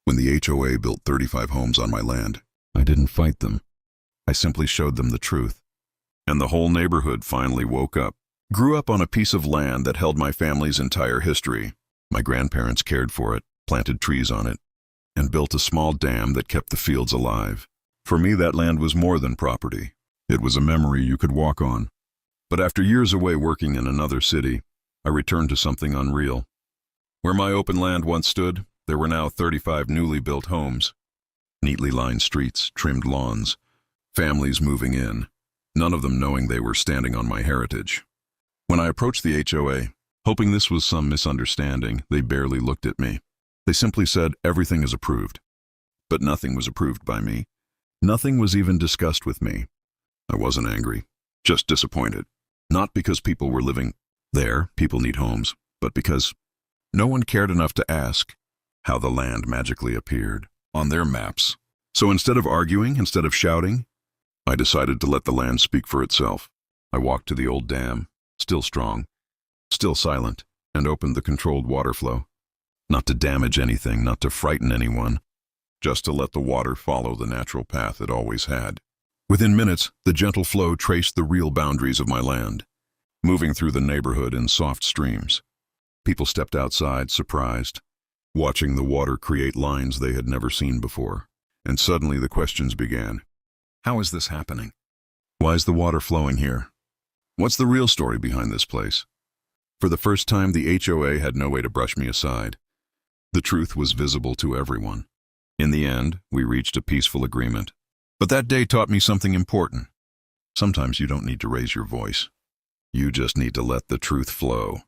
When the HOA built 35 homes on my land, I didn't fight them. I simply showed them the truth. And the whole neighborhood finally woke up. Grew up on a piece of land that held my family's entire history. My grandparents cared for it, planted trees on it, and built a small dam that kept the fields alive. For me, that land was more than property. It was a memory you could walk on. But after years away working in another city, I returned to something unreal. Where my open land once stood, there were now 35 newly built homes. Neatly lined streets, trimmed lawns, families moving in, none of them knowing they were standing on my heritage. When I approached the HOA, hoping this was some misunderstanding, they barely looked at me. They simply said, "Everything is approved." But nothing was approved by me. Nothing was even discussed with me. I wasn't angry, just disappointed. Not because people were living there, people need homes, but because no one cared enough to ask how the land magically appeared on their maps. So instead of arguing, instead of shouting, I decided to let the land speak for itself. I walked to the old dam, still strong, still silent, and opened the controlled water flow. Not to damage anything, not to frighten anyone, just to let the water follow the natural path it always had. Within minutes, the gentle flow traced the real boundaries of my land, moving through the neighborhood in soft streams. People stepped outside, surprised, watching the water create lines they had never seen before. And suddenly the questions began. How is this happening? Why is the water flowing here? What's the real story behind this place? For the first time, the HOA had no way to brush me aside. The truth was visible to everyone. In the end, we reached a peaceful agreement. But that day taught me something important. Sometimes you don't need to raise your voice. You just need to let the truth flow.